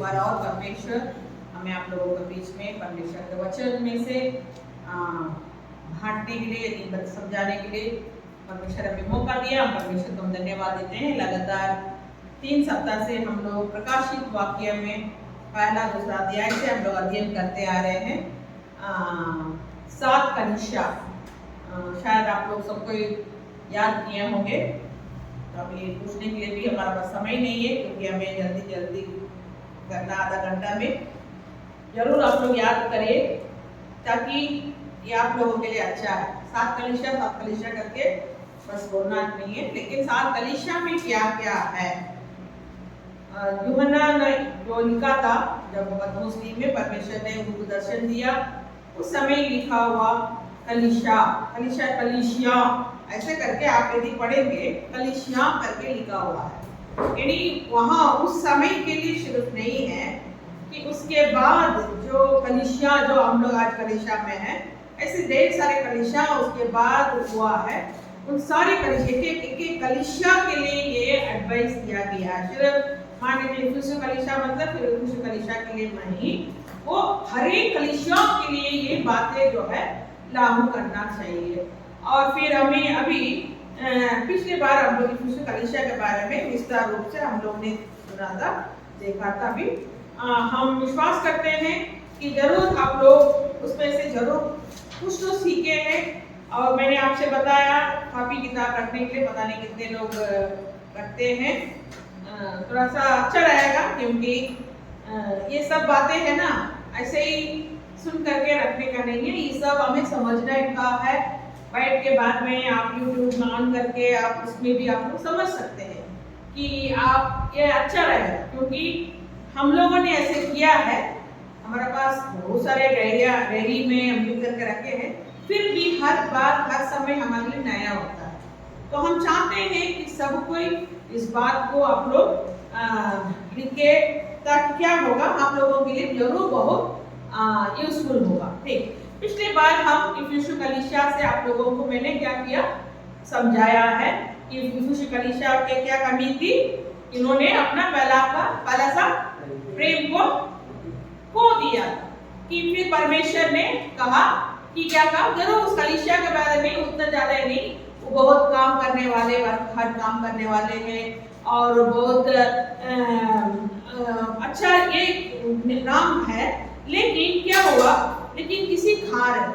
बार और परमेश्वर हमें आप लोगों के बीच में परमेश्वर के वचन में से बांटने के लिए, समझाने के लिए परमेश्वर हमें मौका दिया। हम परमेश्वर को हम धन्यवाद देते हैं। लगातार 3 सप्ताह से हम लोग प्रकाशित वाक्य में पहला दूसरा अध्याय से हम लोग अध्ययन करते आ रहे हैं। 7 कलीसिया शायद आप लोग सबको याद किए होंगे, तो अभी पूछने के लिए भी हमारा पास समय नहीं है, क्योंकि हमें जल्दी जल्दी करना आधा घंटा में। जरूर आप लोग याद करिए, ताकि ये आप लोगों के लिए अच्छा है। 7 कलीसिया करके बस बोलना नहीं है, लेकिन 7 कलीसिया में क्या क्या है। यूहन्ना ने जो लिखा था, जब पतमुस में परमेश्वर ने उनको दर्शन दिया, उस समय लिखा हुआ कलीसिया ऐसे करके आप यदि पढ़ेंगे, कलीसिया करके लिखा हुआ है। यानी वहाँ उस समय के लिए सिर्फ नहीं है कि उसके बाद जो कलीसिया जो हम लोग आज कलीसिया में है, ऐसे ढेर सारे कलीसिया उसके बाद हुआ है। उन सारे कलीसिया एक कलीसिया के लिए ये एडवाइस दिया गया है। सिर्फ मान लीजिए इफिसुस कलीसिया मतलब फिर इफिसुस कलीसिया के लिए नहीं, वो हर एक कलीसिया के लिए ये बातें जो है लागू करना चाहिए। और फिर हमें अभी पिछले बार हम लोग इफिसुस कलीसिया के बारे में विस्तार रूप से हम लोग ने सुना था, देखा था भी। हम विश्वास करते हैं कि जरूर आप लोग उसमें से जरूर कुछ तो सीखे हैं। और मैंने आपसे बताया कॉपी किताब रखने के लिए, पता नहीं कितने लोग रखते हैं। थोड़ा सा अच्छा रहेगा, क्योंकि ये सब बातें है ना, ऐसे ही सुन करके रखने का नहीं है, ये सब हमें समझना का है। बैठ के बाद में आप यूट्यूब में ऑन करके आप उसमें भी आप लोग समझ सकते हैं कि आप ये अच्छा रहेगा, क्योंकि हम लोगों ने ऐसे किया है। हमारे पास बहुत सारे डायरी में हम लिख करके रखे हैं, फिर भी हर बार हर समय हमारे लिए नया होता है। तो हम चाहते हैं कि सब कोई इस बात को आप लोग लिखे, ताकि क्या होगा, आप लोगों के लिए जरूर बहुत यूजफुल होगा। ठीक, पिछले बार हम इफिसुस कलीसिया से आप लोगों को मैंने क्या किया, समझाया है कि इफिसुस कलीसिया के क्या कमी थी। इन्होंने अपना पहला सा प्रेम को खो दिया। कि फिर परमेश्वर ने कहा कि क्या काम, जरूर उस कलीसिया के बारे में उतना ज्यादा नहीं, वो बहुत काम करने वाले, हर काम करने वाले हैं और बहुत अच्छा ये नाम है। लेकिन क्या हुआ, लेकिन किसी कारण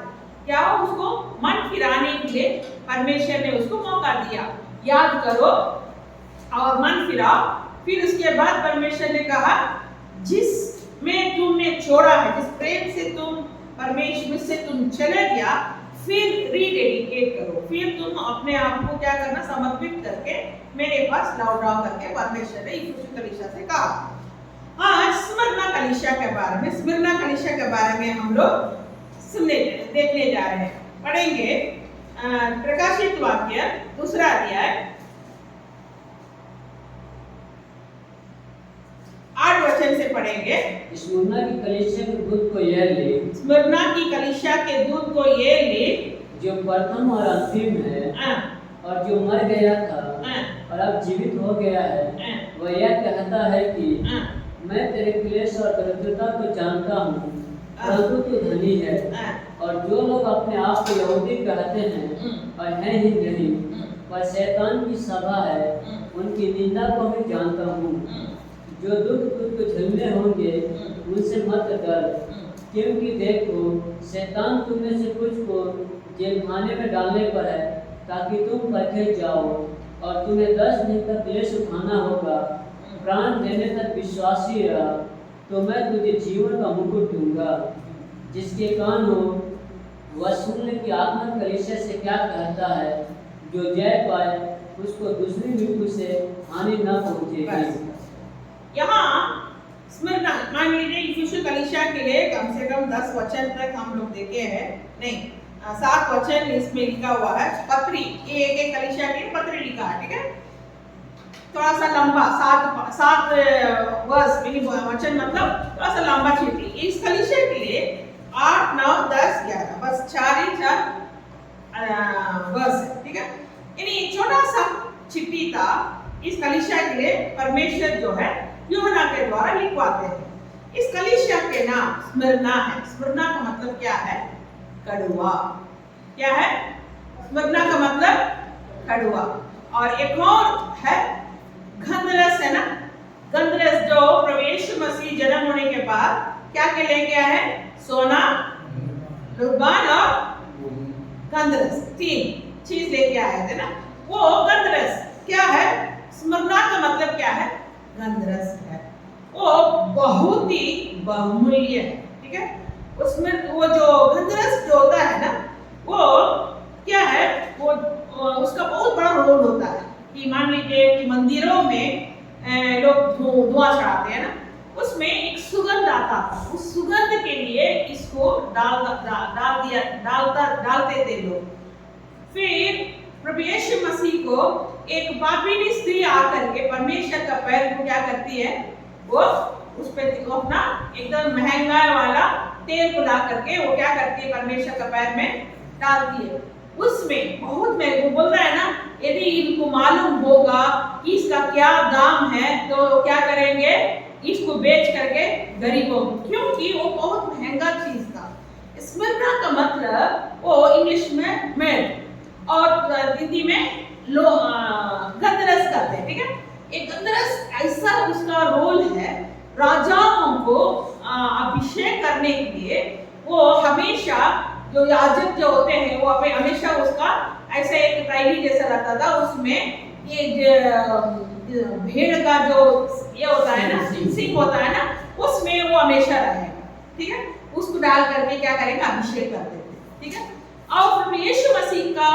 क्या उसको मन फिराने के लिए परमेश्वर ने उसको मौका दिया। याद करो और मन फिराओ। फिर उसके बाद परमेश्वर ने कहा, जिस में तुमने छोड़ा है, जिस प्रेम से तुम परमेश्वर से तुम चले गया, फिर रीडेडिकेट करो। फिर तुम अपने आप को क्या करना, समर्पित करके मेरे पास लौटाओ करके परमेश्वर ने इफिसुस कलीसिया से कहा। आज स्मिरना कलीसिया के बारे में हम लोग देखने जा रहे हैं, पढ़ेंगे। प्रकाशित वाक्य 2 अध्याय 8 वचन से पढ़ेंगे। स्मिरना की कलीसिया के दूत को यह लिख, स्मिरना की कलीसिया के दूत को ये लिख, जो प्रथम और अंतिम है और जो मर गया था और अब जीवित हो गया है, वह यह कहता है कि मैं तेरे क्लेश और दरिद्रता को जानता हूँ, परंतु तू धनी है। और जो लोग अपने आप को यहूदी कहते हैं और हैं ही नहीं, वह शैतान की सभा है, उनकी निंदा को भी जानता हूँ। जो दुख तुझको झेलने होंगे उनसे मत डर, क्योंकि देखो शैतान तुम में से कुछ को जेलखाने में डालने पर है, ताकि तुम परखे जाओ और तुम्हें 10 दिन तक क्लेश उठाना होगा। प्राण देने तक विश्वासी रहा, तो मैं तुझे जीवन का मुकुट दूंगा। जिसके कान हो वह सुन ले कि आत्मा कलीसिया से क्या कहता है। जो जय पाए उसको दूसरी मृत्यु से हानि न पहुंचेगी। यहाँ स्मिरना, मान लीजिए इफिसुस कलीसिया के लिए कम से कम 10 वचन तक हम लोग देखे हैं, नहीं 7 वचन इसमें लिखा हुआ है। पत्री, ये एक कलीसिया के पत्री लिखा है, ठीक है। थोड़ा सा लंबा 7 वर्ष वचन मतलब थोड़ा सा लंबा चिट्ठी। इस कलीसिया के लिए 8, 9, 10, 11 बस 4 वर्ष, ठीक है। यानी छोटा सा चिट्ठी था। इस कलीसिया के लिए परमेश्वर जो है यूहन्ना के द्वारा लिखवाते हैं। इस कलिसिया के नाम स्मिरना है। स्मिरना का मतलब क्या है? कड़वा। क्या है? स्मिरना का मतलब कड़वा। और एक और है गंधरस, है ना। गंधरस जो प्रवेश मसीह जन्म होने के बाद क्या के ले गया है? सोना, रुबान और गंधरस, 3 चीज लेके आए थे ना। वो गंधरस क्या है? स्मिरना का मतलब क्या है? गंधरस है। वो बहुत ही बहुमूल्य है, ठीक है। उसमें वो जो गंधरस जो होता है ना, वो क्या है? वो उसका बहुत बड़ा रोल होता है कि मान लीजिए कि मंदिरों में लोग धुआं चढ़ाते हैं ना, उसमें एक सुगंध आता था। उस सुगंध के लिए इसको डालते थे लोग। फिर प्रभु यीशु मसीह को एक पापिनी स्त्री आकर के परमेश्वर का पैर को क्या करती है? वो उस पे अपना एकदम महंगा वाला तेल को ला करके वो क्या करती है? परमेश्वर का पैर में डालती है। उसमें बहुत महंगा, वो बोलता है ना, यदि इनको मालूम होगा कि इसका क्या दाम है तो क्या करेंगे? इसको बेच करके गरीबों, क्योंकि वो बहुत महंगा चीज था। स्मिरना का मतलब वो इंग्लिश में मेड और हिंदी में गंधरस कहते हैं, ठीक है। एक गंधरस ऐसा उसका रोल है, राजाओं को अभिषेक करने के लिए वो हमेशा जो याजक जो होते हैं वो हमेशा उसका ऐसा एक टाइली जैसा रहता था, उसमें ये भेड़ का जो ये होता है ना, सिंह होता है ना, उसमें वो हमेशा रहेगा, ठीक है। उसको डाल करके क्या करेंगे? अभिषेक करते थे, ठीक है। और फिर यीशु मसीह का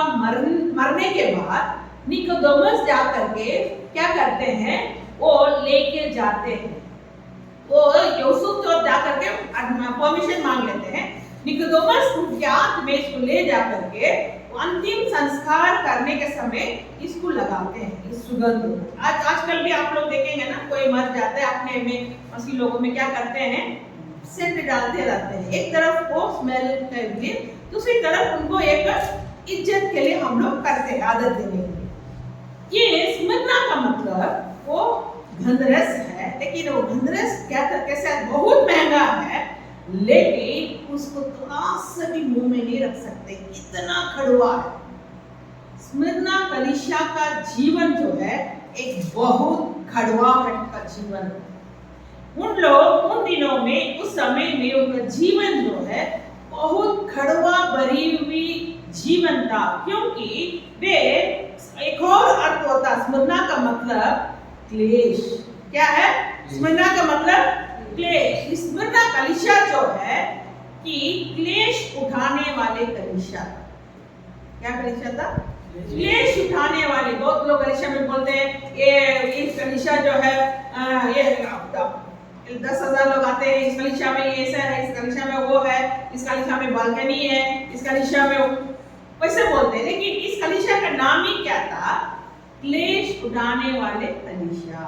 मरने के बाद निकोदेमुस जा करके क्या करते हैं? वो लेके जाते हैं, वो यूसुफ तो जा करके परमिशन मांग लेते हैं। निकोदेमुस उनके हाथ में इसको ले जा करके अंतिम संस्कार करने के समय इसको लगाते हैं, इस सुगंध को। आजकल भी आप लोग देखेंगे ना, कोई मर जाता है अपने में, मसीह लोगों में क्या करते हैं? सेंट डालते रहते हैं। एक तरफ वो स्मेल के लिए, दूसरी तरफ उनको एक इज्जत के लिए हम लोग करते हैं, आदत देने के लिए। ये स्मिरना का मतलब वो गंधरस है, लेकिन वो गंधरस क्या कैसे बहुत महंगा है, लेकिन उसको थोड़ा सा भी मुंह में नहीं रख सकते, इतना कड़वा है। स्मिरना कलीसिया का जीवन जो है एक बहुत कड़वाहट का जीवन है। उन लोग उन दिनों में, उस समय में उनका जीवन जो है बहुत कड़वा भरी हुई जीवन था, क्योंकि वे एक और अर्थ होता है स्मिरना का मतलब क्लेश। क्या है स्मिरना का मतलब? क्लेश। स्मिरना कलीसिया जो है कि क्लेश उठाने वाले कलीसिया। क्या कलीसिया था? क्लेश उठाने वाले। बहुत लोग कलीसिया में बोलते हैं ये कलीसिया जो है ये 10,000 लोग आते हैं इस कलीसिया में, ये ऐसा है, इस कलीसिया में वो है, इस कलीसिया में बालकनी है, इस कलीसिया में वैसे बोलते हैं। लेकिन इस कलीसिया का नाम ही क्या था? क्लेश उठाने वाले कलीसिया।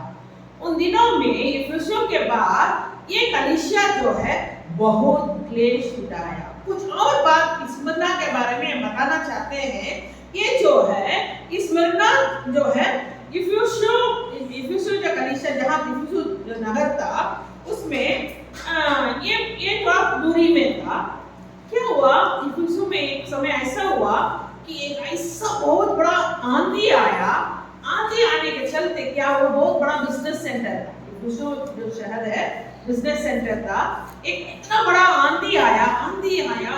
उन दिनों में इफिसियों के बाद ये कलीसिया जो है बहुत क्लेश उठाया। कुछ और बात स्मिरना के बारे में बताना चाहते हैं। ये जो है स्मिरना जो है इफिसियों जो कलीसिया, जहाँ इफिसियों जो नगर था, उसमें ये थोड़ा दूरी में था। क्या हुआ? इफिसियों में एक समय ऐसा हुआ कि एक ऐसा बहुत बड़ा आंधी आया। आंधी आने के चलते क्या वो बहुत बड़ा बिजनेस सेंटर था, इफिसियों जो शहर है बिजनेस सेंटर था। एक इतना बड़ा आंधी आया,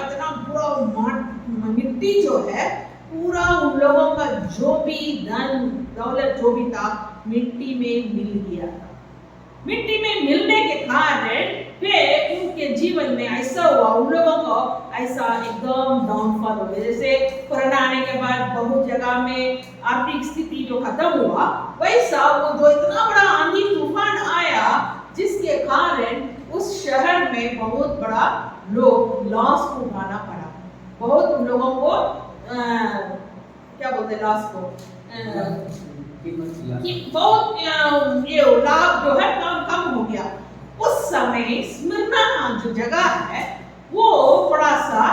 इतना पूरा मिट्टी जो है पूरा उन लोगों का जो भी धन दौलत जो भी था मिट्टी में मिल गया था। मिट्टी में मिलने के कारण फिर उनके जीवन में ऐसा हुआ, उन लोगों को ऐसा एकदम डाउनफॉल हो गया। जैसे कोरोना आने के बाद बहुत जगह में आर्थिक स्थिति जो खत्म हुआ, वैसा वो जो इतना बड़ा आंधी तूफान आया जिसके कारण उस शहर में बहुत बड़ा लोग लॉस को उठाना पड़ा। बहुत उन लोगों को क्या बोलते हैं लॉस को, कि बहुत ये लाभ जो है कम हो गया। उस समय स्मिरना जो जगह है वो थोड़ा सा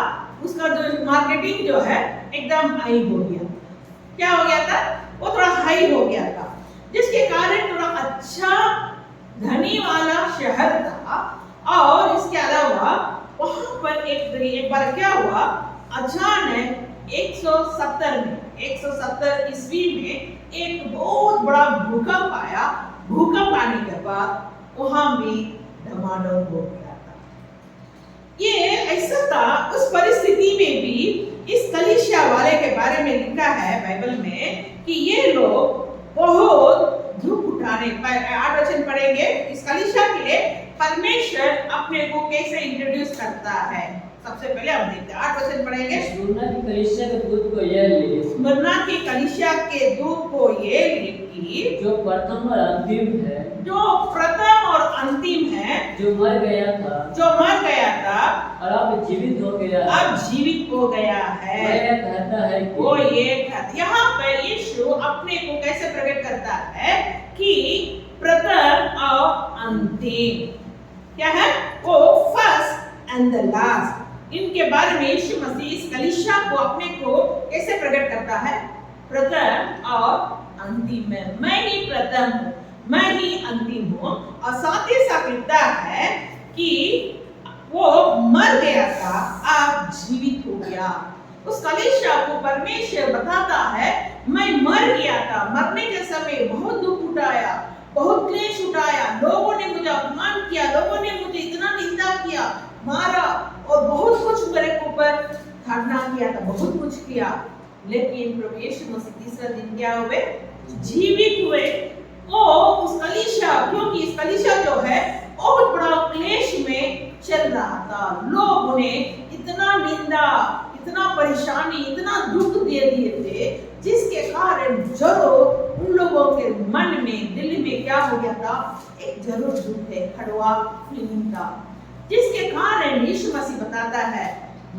उसका जो मार्केटिंग जो है एकदम हाई हो गया। क्या हो गया था? वो थोड़ा हाई हो गया था, जिसके कारण थोड़ा अच्छा धनी वाला शहर था और इसके अलावा वहां पर एक बार क्या हुआ, अचानक 170 ईस्वी में एक बहुत बड़ा भूकंप आया। भूकंप आने के बाद वहां में धमाधम हो गया था। ये ऐसा था, उस परिस्थिति में भी इस कलीसिया वाले के बारे में लिखा है बाइबल में कि ये लोग बहुत दुख उठाने पर, 8 वचन पढ़ेंगे। इस कलीसिया के लिए परमेश्वर अपने को कैसे इंट्रोड्यूस करता है, सबसे पहले हम देखते हैं। 8 वचन पढ़ेंगे। स्मुरना की कलीसिया के दूत को यह लिख, स्मुरना की कलीसिया के दूत को ये लिख कि जो प्रथम और अंतिम है, जो प्रथम और अंतिम है, जो मर गया था और अब जीवित हो गया है, अब जीवित हो गया है। वह कहता है कि वो ये कहता, यहाँ पर यीशु अपने को कैसे प्रकट करता है कि प्रथम और अंतिम क्या है, वो फर्स्ट एंड द लास्ट। इनके बारे में यीशु मसीह इस कलीसिया को अपने को कैसे प्रकट करता है, प्रथम और अंतिम में। मैं ही प्रथम हूँ, मैं ही अंतिम हूँ। और साथ ही साथ लिखता है कि वो मर गया था, अब जीवित हो गया। उस कलीसिया को परमेश्वर बताता है, मैं मर गया था, मरने के समय बहुत दुख उठाया, बहुत क्लेश उठाया, लोगों ने मुझे अपमान किया, लोगों ने मुझे इतना निंदा किया, मारा और बहुत कुछ मेरे ऊपर ठहरना किया था, बहुत कुछ किया। लेकिन प्रभु यीशु मसीह तीसरा दिन क्या हुए, जीवित हुए। वो उस कलीसिया, क्योंकि इस कलीसिया जो है बहुत बड़ा क्लेश में चल रहा था, लोग उन्हें इतना निंदा, इतना परेशानी, इतना दुख दे दिए थे, जिसके कारण जरूर उन लोगों के मन में, दिल में क्या हो गया था, एक जरूर दुख है, कड़वा फीलिंग था, जिसके कारण यीशु मसीह बताता है,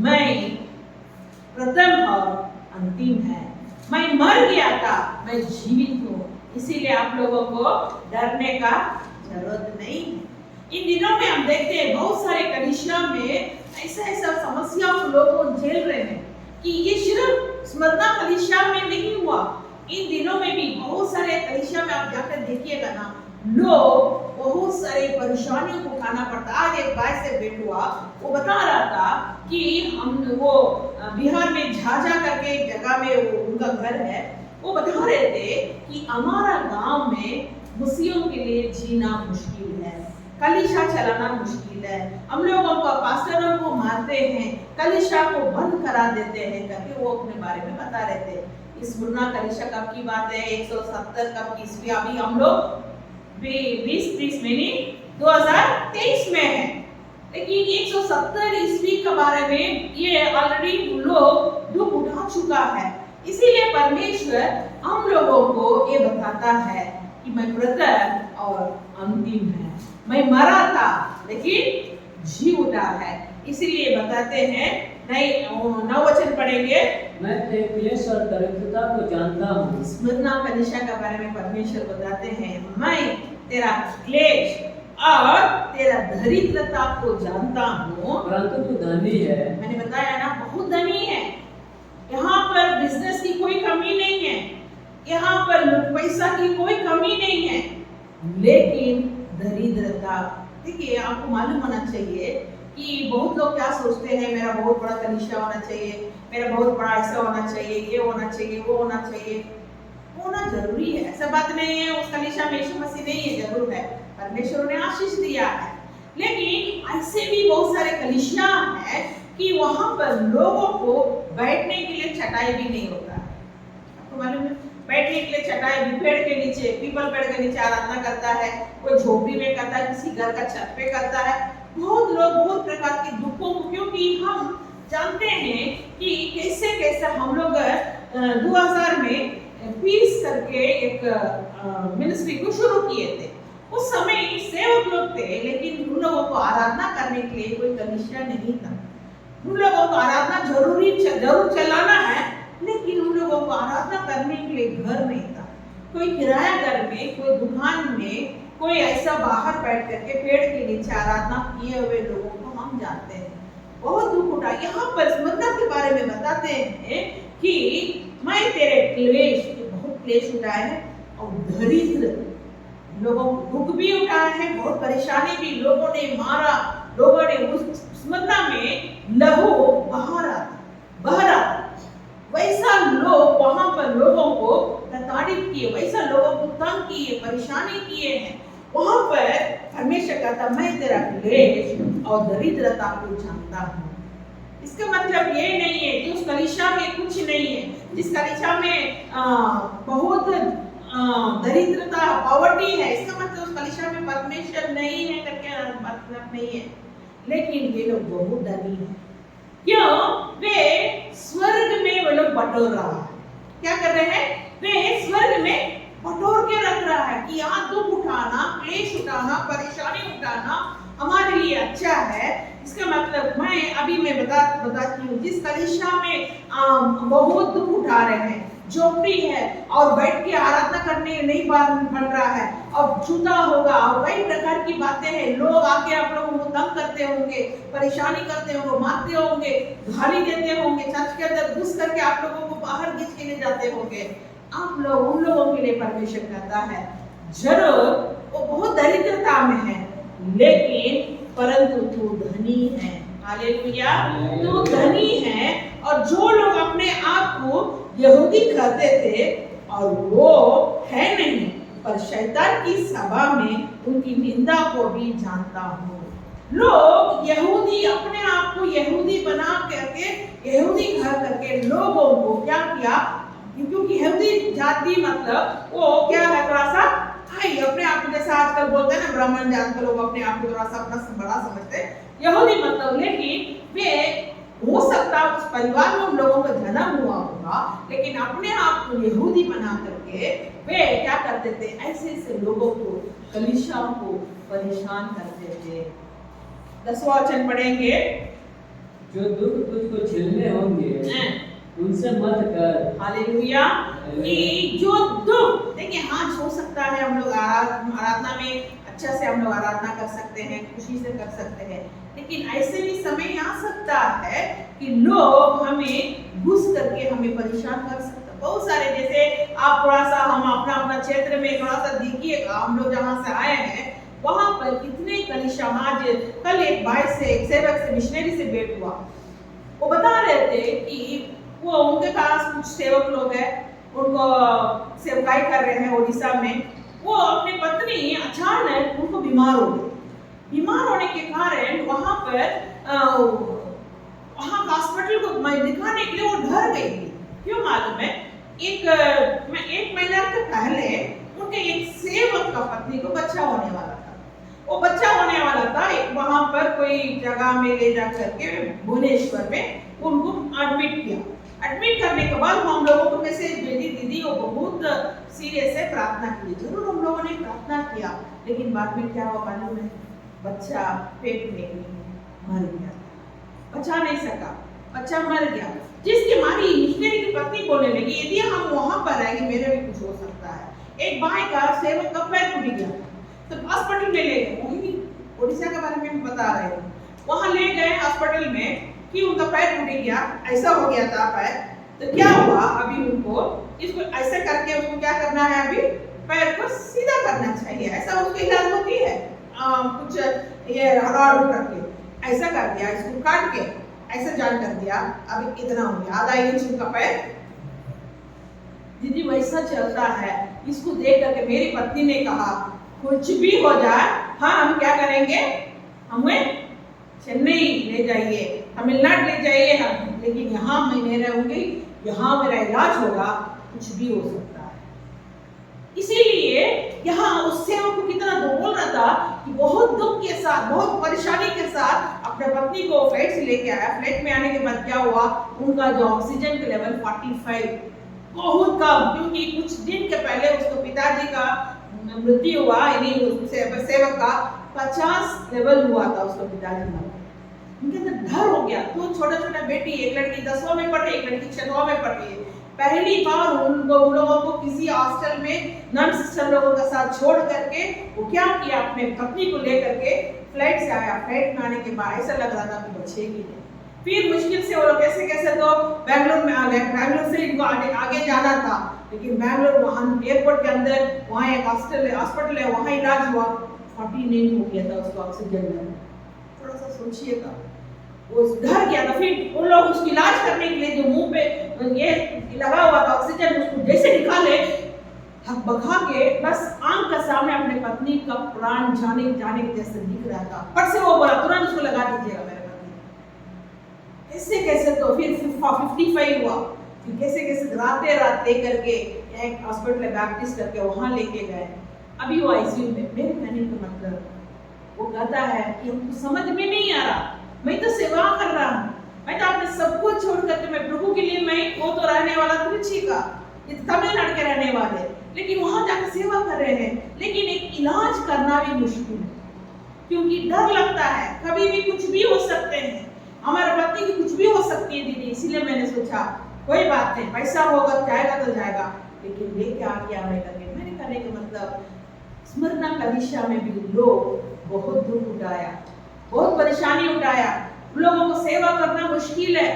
मैं प्रथम और अंतिम है, मैं मर गया था, मैं जीवित हूँ। इसीलिए आप लोगों को डरने का जरूरत नहीं है। इन दिनों में हम देखते हैं बहुत सारे कलीसिया में ऐसा समस्या को लोग झेल रहे हैं कि ये सिर्फ स्मरणा कलीसिया में नहीं हुआ, इन दिनों में भी बहुत सारे कलीसिया में आप जाकर देखिएगा ना, लोग बहुत सारे परेशानियों को उठाना पड़ता। आज एक भाई से भेंट हुआ, वो बता रहा था कि वो बिहार में झाझा करके एक जगह में उनका घर है, वो बता रहे थे कि हमारा गांव में मुस्लिमों के लिए जीना मुश्किल है, कलीसिया चलाना मुश्किल है, हम लोगों को पास्टरों को मारते हैं, कलीसिया को बंद करा देते हैं करके वो अपने बारे में बता रहे थे। इस स्मुरना कलीसिया कब की बात है, 170 कब की ईस्वी, अभी हम लोग 20-30 महीने 2023 में है, लेकिन 170 ईस्वी के बारे में ये ऑलरेडी लोग दुख उठा चुका है। इसीलिए परमेश्वर हम लोगों को ये बताता है कि मैं प्रथम और अंतिम है, मैं मरा था लेकिन जी उठा है। इसीलिए बताते हैं, 9 वचन पढ़ेंगे। मैं तेरे क्लेश और दरिद्रता को जानता हूँ। स्मरणा कलीसिया के बारे में परमेश्वर बताते हैं, मैं तेरा क्लेश और तेरा दरिद्रता को जानता हूँ, परंतु तू धनी है। मैंने बताया ना, बहुत धनी है। यहाँ पर बिजनेस की कोई कमी नहीं है, यहाँ पर पैसा की कोई कमी नहीं है, लेकिन दरिद्रता। देखिए, आपको मालूम होना चाहिए कि बहुत लोग क्या सोचते हैं, मेरा बहुत बड़ा कलीसिया होना चाहिए, मेरा बहुत बड़ा ऐसा होना चाहिए, ये होना चाहिए, वो होना चाहिए। होना जरूरी है, ऐसा बात नहीं है उस कलीसिया में यीशु मसीह नहीं है, जरूर है, परमेश्वर ने आशीष दिया है। लेकिन ऐसे भी बहुत सारे कलीसिया है कि वहां पर लोगों को बैठने के लिए चटाई भी नहीं होता है। आपको मालूम है, बैठने के लिए चटाई भी पेड़ के नीचे, पीपल पेड़ के नीचे आराधना करता है, कोई झोपड़ी में करता है, किसी घर का छत पे करता है। बहुत लोग बहुत प्रकार के दुखों को, क्योंकि हम जानते हैं कि कैसे कैसे हम लोग 2000 में पीस करके एक मिनिस्ट्री को शुरू किए थे। उस समय सेवक लोग थे, लेकिन उन लोगों को आराधना करने के लिए कोई कलीसिया नहीं था। उन लोगों को आराधना जरूर चलाना है, लेकिन उन लोगों को आराधना करने के लिए घर नहीं था। कोई किराया घर में, कोई दुकान में, कोई ऐसा बाहर बैठ करके पेड़ के नीचे आराधना किए हुए लोगों को हम जानते हैं। बहुत दुख उठा। यहाँ पर स्मरणा के बारे में बताते हैं कि मैं तेरे क्लेश, बहुत क्लेश उठाए हैं, और लोगों को दुख भी उठाया है, बहुत परेशानी भी, लोगों ने मारा, लोगों ने उस स्मरणा में लहू बह रहा था। वैसा लोग वहां पर लोगों को प्रताड़ित किए, वैसा लोगों को तंग किए, परेशानी किए हैं। वहां पर परमेश्वर कहता मैं तेरा क्लेश और दरिद्रता को जानता हूँ। इसका मतलब ये नहीं है कि उस कलीसिया में कुछ नहीं है, जिस कलीसिया में बहुत दरिद्रता पॉवर्टी है, इसका मतलब उस कलीसिया में परमेश्वर नहीं है करके मतलब नहीं है। लेकिन ये लोग बहुत धनी है। क्यों? वे स्वर्ग में वो लोग बटोर रहा है। क्या कर रहे हैं? वे स्वर्ग में बटोर के रख रहा है कि यहाँ दुख उठाना, क्लेश उठाना, परेशानी उठाना हमारे लिए अच्छा है। इसका मतलब मैं बताती हूँ, जिस कलीसिया में बहुत दुख उठा रहे हैं, झोपड़ी है और बैठ के आराधना करने नहीं बन रहा है और छूता होगा और कई प्रकार की बातें हैं, लोग आके आप लोगों को तंग करते होंगे, परेशानी करते होंगे, मारते होंगे, गाली देते होंगे, चर्च के अंदर घुस करके आप लोगों को बाहर खींच के ले जाते होंगे। आप लोग उन लोगों के लिए परमेश्वर कहता है जरूर वो बहुत दरिद्रता में है, लेकिन परंतु तू धनी है। हालेलुया, तू धनी है। और जो लोग अपने आप को यहूदी कहते थे और वो है नहीं, पर शैतान की सभा में उनकी निंदा को भी जानता हूँ। लोग यहूदी अपने आप को यहूदी बना करके, यहूदी कह करके लोगों को क्या किया, क्योंकि यहूदी जाति मतलब वो क्या है, थोड़ा सा अपने आप को, जैसा आजकल बोलते हैं ना ब्राह्मण जात के लोग अपने आप को थोड़ा सा अपना बड़ा समझते हैं, यहूदी मतलब। लेकिन वे हो सकता उस परिवार में उन लोगों का जन्म हुआ होगा, लेकिन अपने आप को यहूदी बना करके वे क्या करते थे, ऐसे ऐसे लोगों को, कलीसिया को परेशान करते थे। 10वां वचन पढ़ेंगे। जो दुख तुझको झेलने होंगे उनसे मत कर। हालेलुया। कि जो दुख, देखिए हाँ हो सकता है हम लोग आराधना में अच्छा से हम लोग आराधना कर सकते हैं, खुशी से कर सकते हैं, लेकिन ऐसे भी समय आ सकता है कि लोग हमें घुस करके हमें परेशान कर सकते हैं। बहुत सारे, जैसे आप थोड़ा सा हम अपना क्षेत्र में थोड़ा सा देखिएगा, हम लोग जहाँ से आए हैं वहां पर कितने कलीसिया, आज कल एक भाई से, एक सेवक से, मिशनरी से भेंट हुआ। वो बता रहे थे कि वो उनके पास कुछ सेवक लोग हैं, उनको सेवकाई कर रहे हैं उड़ीसा में। वो अपनी पत्नी अचानक उनको बीमार हो गई। बीमार होने के कारण वहां पर वहां हॉस्पिटल को दिखाने के लिए वो डर गई थी। क्यों मालूम है? एक महीना के पहले उनके एक सेवक का पत्नी को बच्चा होने वाला था। वो बच्चा होने वाला था, एक वहां पर कोई जगह में ले जा करके भुवनेश्वर में उनको एडमिट किया। एडमिट करने के बाद हम लोगों को मैसेज भेजी, दीदी वो बहुत सीरियस है, प्रार्थना की। जरूर हम लोगों ने प्रार्थना किया, लेकिन बाद में क्या हुआ मालूम है? बच्चा पेट में मर गया, बचा नहीं सका, बच्चा मर गया। जिसकी मारी मिशनरी की पत्नी बोलने लगी, यदि हम वहां पर आएंगे मेरे भी कुछ हो सकता है। एक भाई का सेवक का पैर टूट गया, तो हॉस्पिटल में ले गए। वही उड़ीसा के बारे में हम बता रहे हैं। वहां ले गए हॉस्पिटल में कि उनका पैर टूट गया, ऐसा हो गया था पैर। तो क्या हुआ, अभी उनको इसको ऐसे करके उसको क्या करना है, अभी पैर को सीधा करना चाहिए। ऐसा उसकी इलाज होती है, कुछ ये रॉड करके ऐसा कर दिया, इसको काट के ऐसा जान कर दिया। अभी कितना हो गया, आधा इंच उनका पैर। दीदी वैसा चलता है। इसको देख करके मेरी पत्नी ने कहा कुछ भी हो जाए, हाँ हम क्या करेंगे, हमें चेन्नई ले जाइए, तमिलनाडु ले जाइए हम, लेकिन यहाँ मैं नहीं रहूंगी, यहाँ मेरा इलाज होगा, कुछ भी हो सकता है। इसीलिए यहाँ उस सेवक को कितना दुख बोल रहा था कि बहुत दुख के साथ, बहुत परेशानी के साथ अपने पत्नी को फ्लाइट से लेके आया। फ्लाइट में आने के बाद क्या हुआ, उनका जो ऑक्सीजन का लेवल 45 बहुत कम, क्योंकि कुछ दिन के पहले उसको पिताजी का मृत्यु हुआ, यानी सेवक का 50 लेवल हुआ था उसका पिताजी का। उनके अंदर डर हो गया। तो छोटा छोटा बेटी, एक लड़की 10वां में पढ़ रही, एक लड़की 6वां में पढ़ रही है। पहली बार उन लोगों को किसी हॉस्टल में नन सिस्टर लोगों के साथ छोड़ करके वो क्या किया, अपने पत्नी को लेकर के फ्लाइट से आया। फ्लाइट में आने के बाद ऐसा लग रहा था कि बचेगी नहीं। फिर मुश्किल से वो लोग कैसे तो बैंगलोर में आ गए। बैंगलोर से इनको आगे जाना था, लेकिन बैंगलोर वहाँ एयरपोर्ट के अंदर वहाँ एक हॉस्पिटल है, वहाँ इलाज हुआ, 49 हो गया था उसको ऑक्सीजन में। थोड़ा सा सोचिएगा, वो डर गया था। फिर वो लोग उसको इलाज करने के लिए जो मुंह पे ये लगा हुआ था ऑक्सीजन, उसको जैसे निकाले हक बखा के बस आंख के सामने अपने पत्नी का प्राण जाने जाने जैसे दिख रहा था। फट से वो बोला तुरंत उसको लगा दीजिएगा मेरे पत्नी। कैसे कैसे तो फिर 55 हुआ, फिर कैसे कैसे राते राते करके एक हॉस्पिटल बैप्टिस्ट करके वहां लेके गए। अभी वो आईसीयू में। मेरे कहने का मतलब वो कहता है कि हमको समझ में नहीं आ रहा, मैं तो सेवा कर रहा हूँ, मैं तो अपने सब कुछ छोड़ करके मैं प्रभु के लिए, मैं वो तो रहने वाला त्रिची का, ये तमिलनाडु के रहने वाले, लेकिन वहां जाकर सेवा कर रहे हैं। लेकिन एक इलाज करना भी मुश्किल है, क्योंकि डर लगता है कभी भी कुछ भी हो सकते हैं, हमारे पति की कुछ भी हो सकती है दीदी। इसीलिए मैंने सोचा कोई बात नहीं, पैसा होगा जाएगा तो जाएगा, लेकिन लेके आ गया मैं करके। मैंने कहने का मतलब स्मरणा कलीसिया में भी लोग बहुत दुख उठाया, बहुत परेशानी उठाया, लोगों को सेवा करना मुश्किल है,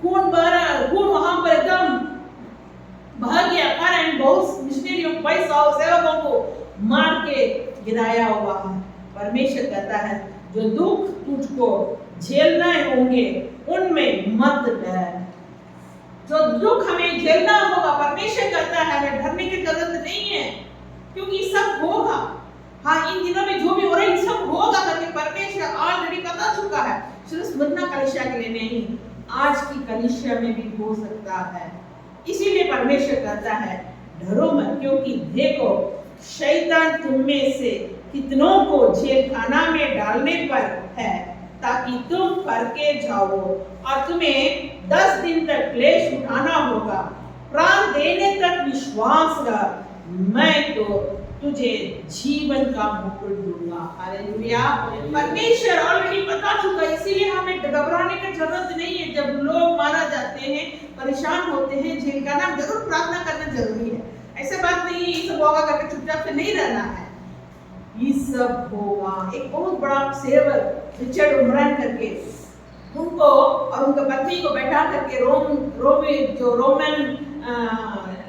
खून वहां पर एकदम बह गया, कारण बहुत मिशनरियों पैसा और सेवकों को मार के गिराया हुआ है। परमेश्वर कहता है जो दुख तुझको झेलना होंगे उनमें मत डर। जो दुख हमें झेलना होगा, परमेश्वर कहता है हमें डरने की जरूरत नहीं है, क्योंकि सब होगा। हाँ, इन दिनों में जो भी हो रहा है सब होगा करके परमेश्वर ऑलरेडी बता चुका है। सिर्फ स्मरणा कलीसिया के लिए नहीं, आज की कलीसिया में भी हो सकता है। इसीलिए परमेश्वर कहता है डरो मत, क्योंकि देखो शैतान तुम में से कितनों को जेल खाना में डालने पर है, ताकि तुम परखे जाओ और तुम्हें 10 दिन तक क्लेश उठाना होगा। प्राण देने तक विश्वास रख, मैं तो तुझे जीवन का मुकुट दूंगा। हालेलुया। परमेश्वर ऑलरेडी बता चुका, इसीलिए हमें घबराने की जरूरत नहीं है। जब लोग मारा जाते हैं, परेशान होते हैं, जेल का नाम जरूर प्रार्थना करना जरूरी है। ऐसे बात नहीं है ये सब होगा करके चुपचाप से नहीं रहना है, ये सब होगा। एक बहुत बड़ा सेवक रिचर्ड उमरन करके, उनको और उनके पत्नी को बैठा करके रोमन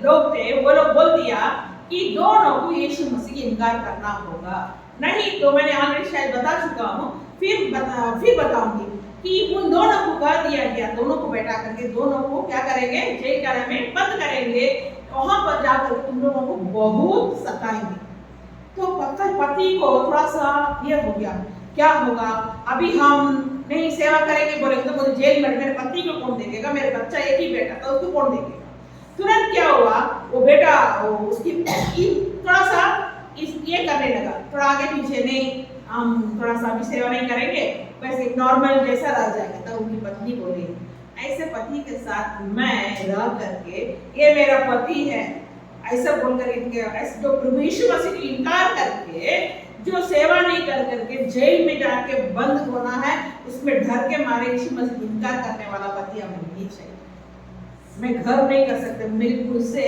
लोग थे, वो लोग बोल दिया कि दोनों को यीशु मसीह की इनकार करना होगा। नहीं तो मैंने ऑलरेडी शायद बता चुका हूँ, फिर बताऊंगी कि उन दोनों को कह दिया गया, दोनों को बैठा करके दोनों को क्या करेंगे, जेल खाने में बंद करेंगे, वहां पर जाकर तुम लोगों को बहुत सताएंगे। तो पति को थोड़ा सा ये हो गया, क्या होगा, अभी हम नहीं सेवा करेंगे बोले तो मुझे जेल में मेरे पति को कौन देखेगा, मेरे बच्चा एक ही बेटा था उसको कौन देखेगा। तुरंत क्या हुआ, वो बेटा उसकी थोड़ा सा ये करने लगा, थोड़ा आगे पीछे नहीं, हम थोड़ा सा भी सेवा नहीं करेंगे, वैसे नॉर्मल जैसा रह जाएगा। तब उनकी पत्नी बोली ऐसे पति के साथ मैं रह करके, ये मेरा पति है ऐसा बोलकर इनके जो प्रभु यीशु मसीह की इनकार करके, जो सेवा नहीं कर करके जेल में जाके बंद होना है, उसमें डर के मारे यीशु मसीह इनकार करने वाला पति हमें नहीं चाहिए। मैं घर नहीं कर सकते, मेरे को इससे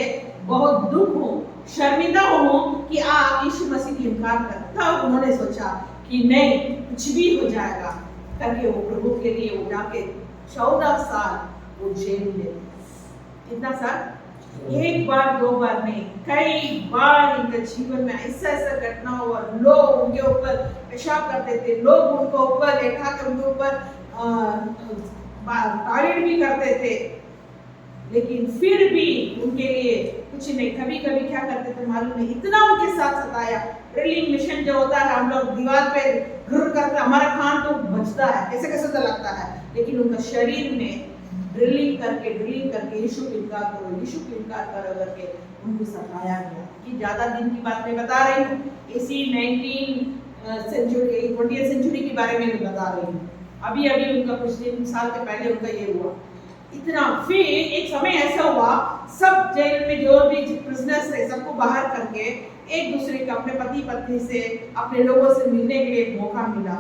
बहुत दुख हूँ, शर्मिंदा हूँ कि आप यीशु मसीह की इनकार करता। उन्होंने सोचा कि नहीं कुछ भी हो जाएगा करके वो प्रभु के लिए वो जाके 14 साल वो जेल में। कितना साल? एक बार दो बार नहीं, कई बार इनके जीवन में ऐसा ऐसा घटना हुआ। लोग उनके ऊपर पेशाब करते थे, लोग उनको ऊपर बैठा कर उनके ऊपर टॉयलेट भी करते थे, लेकिन फिर भी उनके लिए कुछ नहीं। कभी कभी क्या करते थे मालूम नहीं, इतना उनके साथ सताया। ड्रिलिंग मिशन जो होता है, हम लोग दीवार पे घुर करते, हमारा कान तो बचता है, कैसे कैसे तो लगता है, लेकिन उनका शरीर में ड्रिलिंग करके यीशु की इनकार करो, यीशु की इनकार करो करके उनको सताया गया। कि ज़्यादा दिन की बात मैं बता रही हूँ, इसी 20th सेंचुरी के बारे में मैं बता रही हूँ। अभी उनका कुछ दिन साल के पहले उनका ये हुआ इतना। फिर एक समय ऐसा हुआ, सब जेल में जो भी प्रिजनर्स थे सबको बाहर करके एक दूसरे के अपने पति पत्नी से, अपने लोगों से मिलने के लिए एक मौका मिला।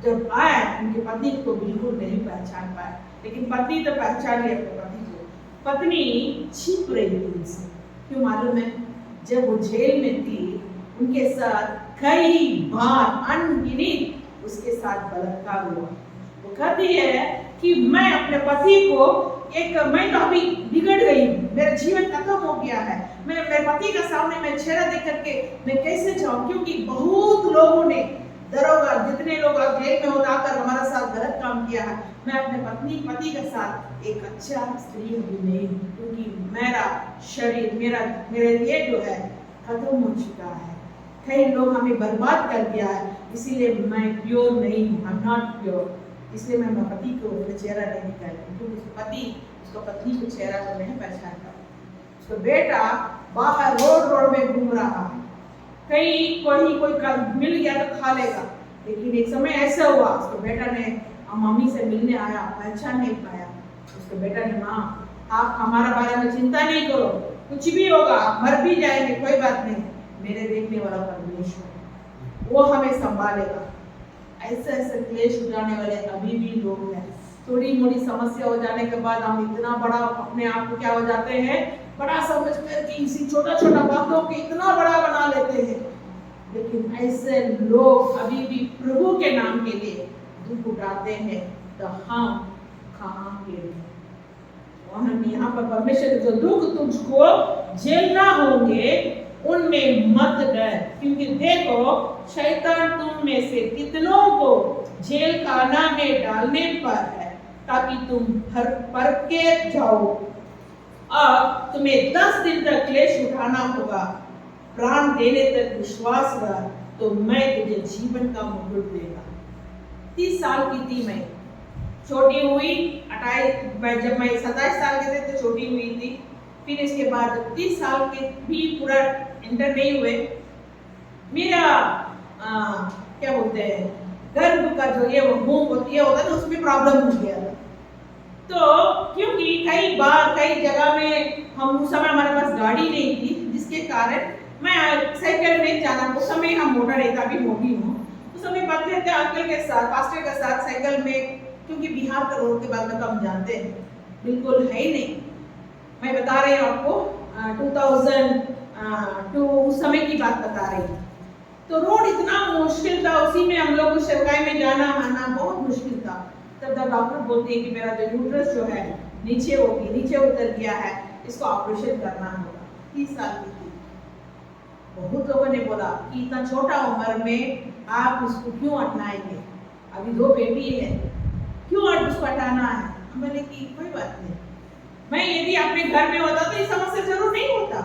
जब आए उनके पति को बिल्कुल नहीं पहचान पाए, लेकिन पत्नी तो पहचान लिया अपने पति को। पत्नी छिप रही थी उनसे, क्यों मालूम है? जब वो जेल में थी उनके साथ कई बार अनगिनत उसके साथ बलात्कार हुआ। वो कहती है कि मैं अपने पति को मैं तो अभी बिगड़ गई, मेरा जीवन खत्म हो गया है, मैं मेरे पति का सामने मैं चेहरा देख करके मैं कैसे जाऊं, क्योंकि बहुत लोगों ने दरोगा जितने लोग जेल में होकर हमारा साथ गलत काम किया है। मैं अपने पति के साथ एक अच्छा स्त्री अभी नहीं हूँ, क्योंकि मेरा शरीर मेरे लिए जो है खत्म हो चुका है। कई लोग हमें बर्बाद कर दिया है, इसीलिए मैं प्योर नहीं हूँ, आई एम नॉट प्योर। इसलिए मैं अपने पति को चेहरा नहीं करती, क्योंकि उसका पत्नी को चेहरा को नहीं पहचानता। उसका बेटा बाहर रोड में घूम रहा है, कोई मिल गया तो खा लेगा, लेकिन एक समय ऐसा हुआ उसके बेटा ने मम्मी से मिलने आया, पहचान नहीं पाया। उसके बेटा ने, माँ आप हमारा बारे में चिंता नहीं करो, कुछ भी होगा, मर भी जाएंगे, कोई बात नहीं, मेरे देखने वाला परमेश्वर वो हमें संभालेगा। ऐसे क्लेश उठाने वाले अभी भी लोग हैं। थोड़ी मोड़ी समस्या हो जाने के बाद हम इतना बड़ा अपने आप को क्या हो जाते हैं, बड़ा समझ कर कि इसी छोटा बातों को इतना बड़ा बना लेते हैं। लेकिन ऐसे लोग अभी भी प्रभु के नाम के लिए दुख उठाते हैं, तो हम कहाँ के लिए? हम यहाँ पर परमेश्वर जो दुख तुझको झेलना होंगे उनमें मत डर, क्योंकि देखो शैतान तुम में से कितनों को जेल खाना में डालने पर है, ताकि तुम पर के जाओ। अब तुम्हें 10 दिन तक क्लेश उठाना होगा, प्राण देने तक विश्वास रहा तो मैं तुझे जीवन का मुकुट देगा। 30 साल की थी मैं, छोटी हुई 28, जब मैं 27 साल के थे तो छोटी हुई थी। फिर इसके बाद 30 साल के भी पूरा इंटर नहीं हुए, मेरा क्या बोलते हैं गर्भ का जो ये होम होती है होता है, उसमें प्रॉब्लम हो गया था। तो क्योंकि कई जगह में हम उस समय हमारे पास गाड़ी नहीं थी, जिसके कारण मैं साइकिल में जाना, उस समय हम मोटर नहीं था, अभी मोटी हूँ, उस समय पढ़ते थे अंकल के साथ, पास्टर के साथ साइकिल में, क्योंकि बिहार का रोड के बारे में तो हम जानते हैं बिल्कुल है ही नहीं। मैं बता रही हूँ आपको 2002 उस समय की बात बता रही हूँ। तो रोड इतना मुश्किल था, उसी में हम लोग सेवकाई में जाना आना बहुत मुश्किल था। तब डॉक्टर बोलते हैं कि मेरा जो यूट्रस जो है नीचे उतर गया है, इसको ऑपरेशन करना होगा। 30 साल की थी। बहुत लोगों ने बोला कि इतना छोटा उम्र में आप उसको क्यों अपनाएंगे, अभी 2 बेटी है, क्यों उसको हटाना है? मैंने कि कोई बात नहीं, मैं यदि अपने घर में होता तो ये समस्या जरूर नहीं होता।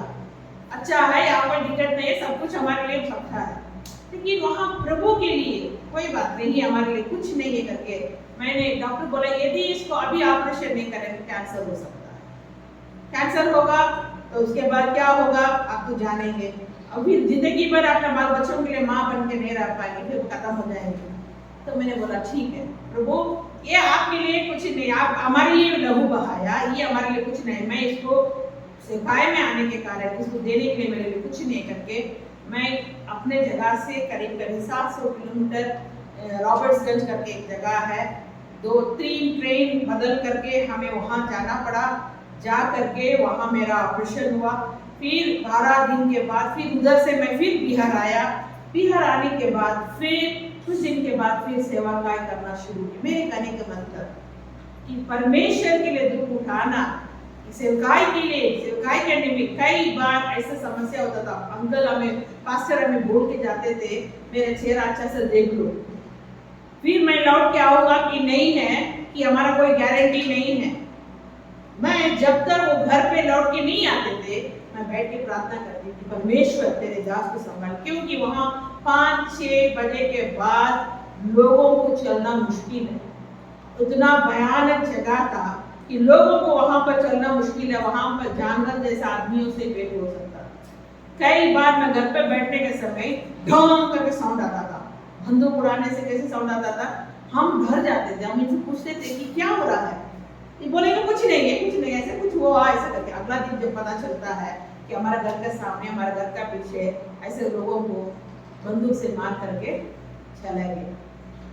अच्छा है यहाँ पर टिकट नहीं है, सब कुछ हमारे लिए पक्का है, लेकिन वहाँ प्रभु के लिए कोई बात नहीं, हमारे लिए कुछ नहीं है करके मैंने डॉक्टर बोला यदि इसको अभी ऑपरेशन नहीं करें तो कैंसर हो सकता है। कैंसर होगा तो उसके बाद क्या होगा आप तो जानेंगे, अभी जिंदगी भर अपने बाल बच्चों के लिए माँ बन के नहीं रह पाएंगे, फिर खत्म हो जाएंगे। तो मैंने बोला ठीक है प्रभु, ये आपके लिए कुछ नहीं, आप हमारे लिए लहू बहाया, ये हमारे लिए कुछ नहीं, मैं इसको सेवाएं में आने के कारण इसको देने के लिए मेरे लिए कुछ नहीं करके मैं अपने जगह से करीब 700 किलोमीटर रॉबर्ट्सगंज करके एक जगह है, 2-3 ट्रेन बदल करके हमें वहाँ जाना पड़ा। जा करके वहाँ मेरा ऑपरेशन हुआ। फिर 12 दिन के बाद फिर उधर से मैं फिर बिहार आया। बिहार आने के बाद फिर कुछ दिन के बाद फिर सेवा कार्य करना शुरू की। मेरे कहने का मतलब कि परमेश्वर के लिए दुख उठाना, सेवकाई के लिए सेवकाई करने में कई बार ऐसा समस्या होता था। अंकल हमें पास्टर हमें बोल के जाते थे मेरा चेहरा अच्छा से देख लो, फिर मैं लौट के आऊंगा कि नहीं है, कि हमारा कोई गारंटी नहीं है। मैं जब तक वो घर पे लौट के नहीं आते थे मैं बैठ के प्रार्थना करती थी परमेश्वर तेरे दास को संभाल, क्योंकि वहाँ 5-6 बजे के बाद लोगों को चलना मुश्किल है। उतना भयानक जगह था कि लोगों को वहां पर चलना मुश्किल है, वहां पर जानवर जैसे आदमियों से भेंट हो सकता। कई बार मैं घर पे बैठने के समय ढोंग करके साउंड आता था, बंदूक उड़ाने से कैसे साउंड आता था। हम घर जाते थे, हम इनसे पूछते थे कि क्या हो रहा है, ये बोलेंगे कुछ नहीं है, कुछ नहीं, ऐसे कुछ हुआ ऐसा करके। अगला दिन जब पता चलता है कि हमारा घर के सामने हमारा घर का पीछे ऐसे लोगों को बंदूक से मार करके चले गए।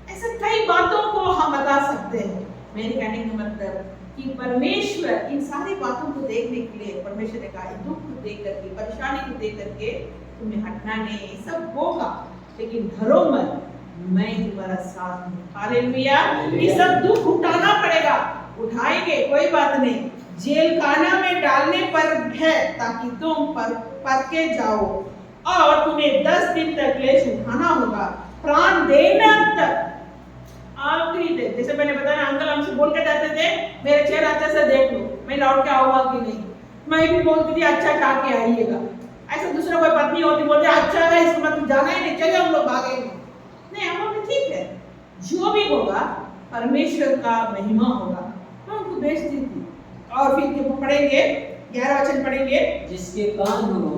ऐसे कई बातों को हम बता सकते हैं। मेरे कहने का मतलब कि परमेश्वर इन सारी बातों को देखने के लिए परमेश्वर ने कहा दुख को देख करके, परेशानी को देख करके तुम्हें हटना नहीं, सब होगा लेकिन घरों में मैं तुम्हारा साथ हूँ। हालेलुया। ये सब दुख उठाना पड़ेगा, उठाएंगे कोई बात नहीं, जेल खाना में डालने पर है ताकि तुम परखे जाओ और तुम्हें 10 दिन तक क्लेश उठाना होगा, प्राण देना तक। आखिरी दिन, जैसे मैंने बताया अंकल हमसे बोल के जाते थे मेरे चेहरा अच्छे से देख लो, मैं लौट के आऊंगा कि नहीं। मैं भी बोलती थी अच्छा खा के आइएगा। ऐसा दूसरा कोई पत्नी होती बोलते अच्छा है इसको मतलब जाना ही नहीं, चले हम लोग भागेंगे। नहीं, हम लोग ठीक है, जो भी होगा परमेश्वर का महिमा होगा। मैं उनको भेजती थी। और फिर पढ़ेंगे 11 वचन पढ़ेंगे। जिसके कान हो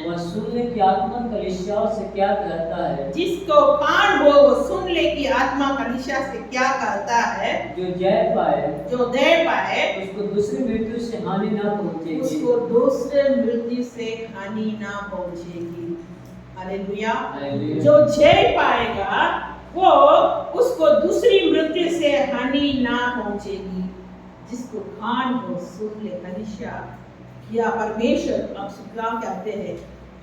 वह सुन ले कि आत्मा कलीसियाओं से क्या कहता है। जिसको कान हो वो सुन ले कि आत्मा कलीसिया से क्या कहता है। जो जय पाए उसको दूसरी मृत्यु से हानि ना पहुंचेगी। उसको दूसरे मृत्यु से हानि ना पहुंचेगी। हालेलुया। जो जय पाएगा वो उसको दूसरी मृत्यु से हानि ना पहुंचेगी। जिसको कान हो सुन ले। कलीसिया या परमेश्वर अब सुखराम कहते हैं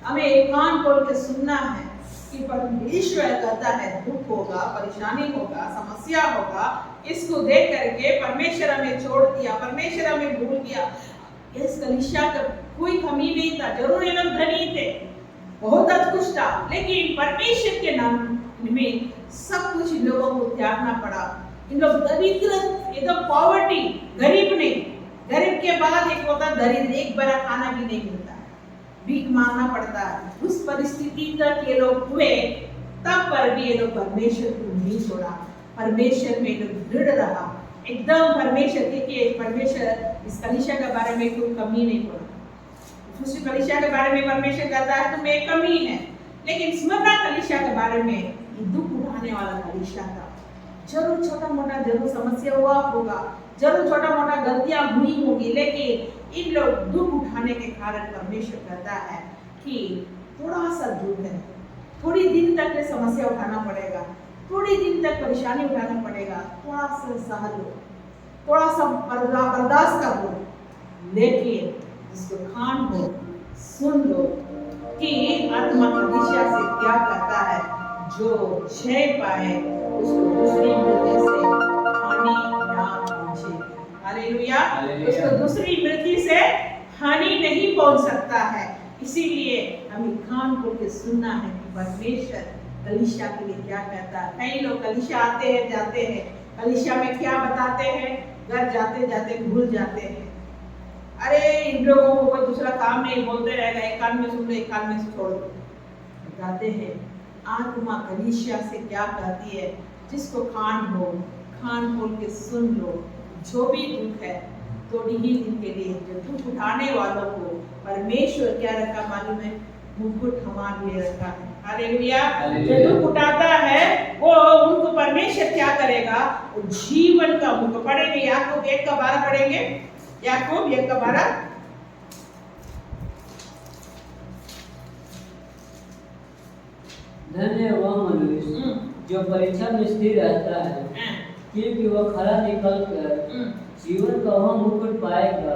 हमें एक कान खोल के सुनना है कि परमेश्वर कहता है दुख होगा, परेशानी होगा, समस्या होगा, इसको देख करके परमेश्वर हमें छोड़ दिया, परमेश्वर हमें भूल गया। इस कलीसिया का कोई कमी नहीं था, जरूर ये लोग धनी थे, बहुत कुछ था, लेकिन परमेश्वर के नाम में सब कुछ इन लोगों को त्यागना पड़ा। इन लोग दरिद्र, एकदम पॉवर्टी, गरीब नहीं, गरीब के बाद एक होता दरिद्र, एक बड़ा खाना भी नहीं मिलता, भीख मांगना पड़ता है। उस परिस्थिति तक ये लोग हुए, तब पर भी ये लोग परमेश्वर को नहीं छोड़ा, परमेश्वर में लोग दृढ़ रहा एकदम। परमेश्वर के परमेश्वर इस कलीसिया के बारे में कोई कमी नहीं पड़ा। दूसरी कलीसिया के बारे में परमेश्वर कहता है तुम्हें एक कमी है, लेकिन स्मरणा कलीसिया के बारे में ये दुख उठाने वाला कलीसिया था। जरूर छोटा मोटा जरूर समस्या हुआ होगा, जरूर छोटा मोटा गलतियां हुई होगी, लेकिन इन लोग दुख उठाने के कारण परमेश्वर कहता है कि थोड़ा सा दुख है, थोड़ी दिन तक ये समस्या उठाना पड़ेगा, थोड़ी दिन तक परेशानी उठाना पड़ेगा, थोड़ा सा सह लो, थोड़ा सा बर्दाश्त कर लो, लेकिन जिसको कान हो सुन लो कि आत्मा कलीसिया से क्या कहता है। जो जय पाए उसको दूसरी मृत्यु से हानि ना पहुंचे। हालेलुया। उसको दूसरी मृत्यु से हानि नहीं पहुंच सकता है। इसीलिए हमें कान खोल के सुनना है कि परमेश्वर कलीसिया के लिए क्या कहता है। कई लोग कलीसिया आते हैं जाते हैं, कलीसिया में क्या बताते हैं, घर जाते जाते भूल जाते हैं। अरे इन लोगों को कोई दूसरा काम नहीं, बोलते रहेगा, एक कान में सुन लो एक कान में से छोड़ दो। बताते हैं आत्मा कलीसिया से क्या कहती है। जिसको कान हो कान खोल के सुन लो। जो भी दुख है थोड़ी ही दिन के लिए, जो दुख उठाने वालों को परमेश्वर क्या रखा मालूम है, मुकुट हमारे लिए रखा है। हालेलुया। जो दुख उठाता है वो उनको परमेश्वर क्या करेगा, वो जीवन का मुकुट। पढ़ेंगे याकूब 1:12 पढ़ेंगे, याकूब 1:12। धन्य है वह मनुष्य जो परीक्षा में स्थिर रहता है, क्योंकि वह खरा निकल कर जीवन का वह मुकुट पाएगा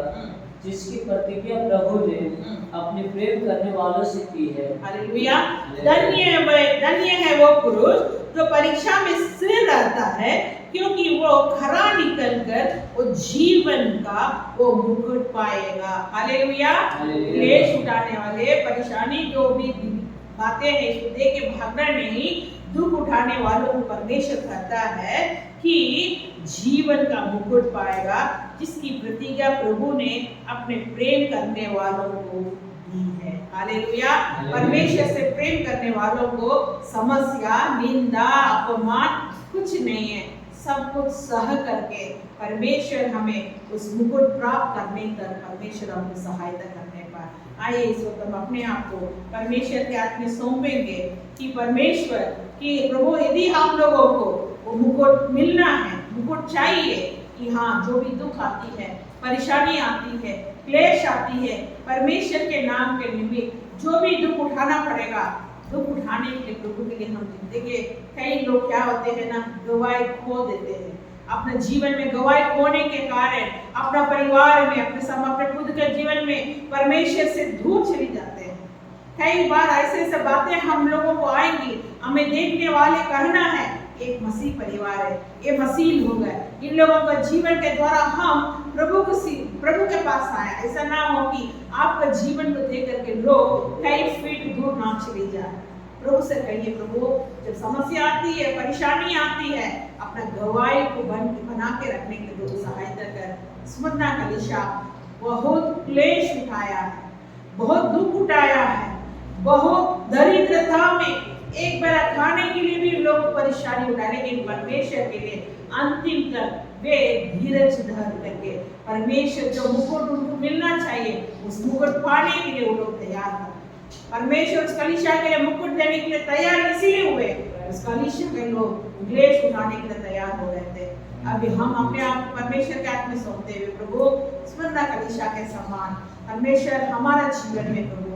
जिसकी प्रतिज्ञा प्रभु ने अपने प्रेम करने वालों से की है। हालेलुया। धन्य है वो पुरुष जो परीक्षा में स्थिर रहता है, क्योंकि वो खरा निकल कर वो जीवन का वो मुकुट पाएगा। हालेलुया। क्लेश उठाने वाले, परेशानी जो भी बातें हैं इसको देख के भागना नहीं, दुख उठाने वालों को परमेश्वर कहता है कि जीवन का मुकुट पाएगा जिसकी प्रतिज्ञा प्रभु ने अपने प्रेम करने वालों को दी है। हालेलुया। परमेश्वर से प्रेम करने वालों को समस्या, निंदा, अपमान कुछ नहीं है, सब कुछ सह करके परमेश्वर हमें उस मुकुट प्राप्त करने तक परमेश्वर हमें सहायता करने पर। आइए इस वक्त हम अपने आप को परमेश्वर के हाथ में सौंपेंगे कि परमेश्वर कि प्रभु यदि हम लोगों को वो मुकुट मिलना है, मुकुट चाहिए कि हाँ जो भी दुख आती है, परेशानी आती है, क्लेश आती है, परमेश्वर के नाम के निमित्त जो भी दुख उठाना पड़ेगा, दुख उठाने के लिए प्रभु के लिए हम देखिए कई लोग क्या होते हैं ना, गवाही खो देते हैं। अपने जीवन में गवाही खोने के कारण अपना परिवार में, अपने खुद के जीवन में परमेश्वर से दूर चली जाते हैं। कई बार ऐसे बातें हम लोगों को आएंगी, हमें देखने वाले कहना है एक मसीह परिवार है, ये मसीह लोग है, इन लोगों का जीवन के द्वारा हम प्रभु के पास आए। ऐसा ना हो कि आपका जीवन को देख करके लोग कई फीट दूर ना चले जाए। प्रभु से कहिए, प्रभु जब समस्या आती है, परेशानी आती है, अपना गवाही को बना के रखने के लिए सहायता कर। स्मरना कलीसिया बहुत क्लेश उठाया है, बहुत दुख उठाया है, बहुत दरिद्रता में एक बार खाने के लिए भी लोग परेशानी उठा, लेकिन परमेश्वर के लिए अंतिम तक वे धीरज धर करके परमेश्वर जो मुकुट उनको मिलना चाहिए उस मुकुट पाने के लिए वो लोग तैयार था। परमेश्वर उस कलीसिया के लिए मुकुट देने के लिए तैयार इसीलिए हुए, उस कलीसिया के लोग क्लेश उठाने के लिए तैयार हो रहे थे। अभी हम अपने आप परमेश्वर के हाथ में सौंपते हुए प्रभु स्मरना कलीसिया के समान परमेश्वर हमारा जीवन में प्रभु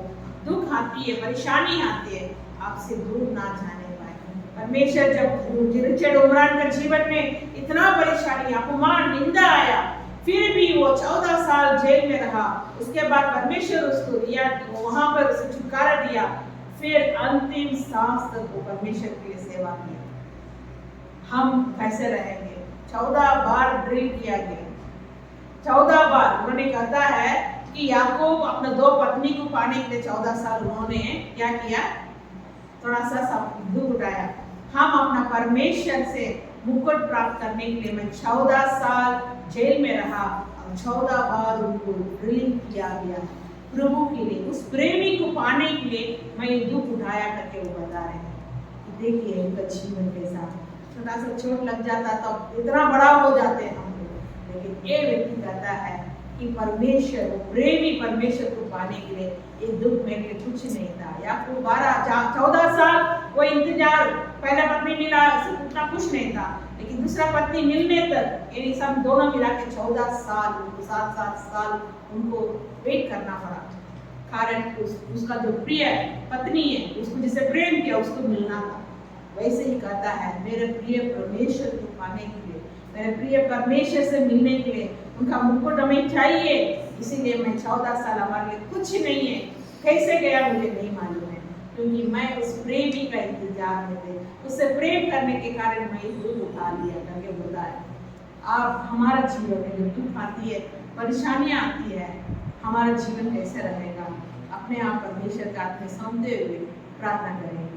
दुख आती है, परेशानी आती है, आपसे दूर ना जाने पाए। परमेश्वर जब रिचर्ड ओबरान के जीवन में इतना परेशानी, अपमान, निंदा आया, फिर भी वो 14 साल जेल में रहा। उसके बाद परमेश्वर उसको दिया, वहां पर उसे छुटकारा दिया, फिर अंतिम सांस तक वो परमेश्वर के लिए सेवा किया। हम कैसे रहेंगे? 14 बार ड्रिल किया गया, 14 बार उन्होंने कहता है कि याकूब अपने 2 पत्नी को पाने के लिए 14 साल उन्होंने क्या किया? थोड़ा सा दुख उठाया। हम अपना परमेश्वर से मुकुट प्राप्त करने के लिए मैं 14 साल जेल में रहा और 14 बार उनको ड्रिलिंग किया गया प्रभु के लिए। उस प्रेमी को पाने के लिए मैं ये दुख उठाया करके वो बता रहे हैं। देखिए उनका जीवन कैसा, छोटा सा चोट लग जाता तो इतना बड़ा हो जाते हैं हम लोग, लेकिन ये व्यक्ति कहता है कि परमेश्वर, वो प्रेमी परमेश्वर को पाने के लिए ये दुख मेरे लिए कुछ नहीं था। या तो 14 साल वो इंतजार, पहला पत्नी मिला उतना कुछ नहीं था, लेकिन दूसरा पत्नी मिलने तक ये सब दोनों मिला के 14 साल उनको 7 साल उनको वेट करना पड़ा। कारण उसका जो प्रिय पत्नी है, उसको जिसे प्रेम किया उसको मिलना था। वैसे ही कहता है मेरे प्रिय परमेश्वर को पाने के लिए, मेरे प्रिय परमेश्वर से मिलने के लिए उनका मुकुट हमें चाहिए। इसीलिए मैं 14 साल हमारे लिए कुछ नहीं है, कैसे गया मुझे नहीं मालूम है, क्योंकि मैं उस प्रेमी का इंतजार में थे, उससे प्रेम करने के कारण मैं दुख उठा लिया करके बोला है। आप हमारा जीवन में जब दुख आती है, परेशानियाँ आती है, हमारा जीवन कैसे रहेगा? अपने आप परमेश्वर के हाथ में सौंपते हुए प्रार्थना करेंगे।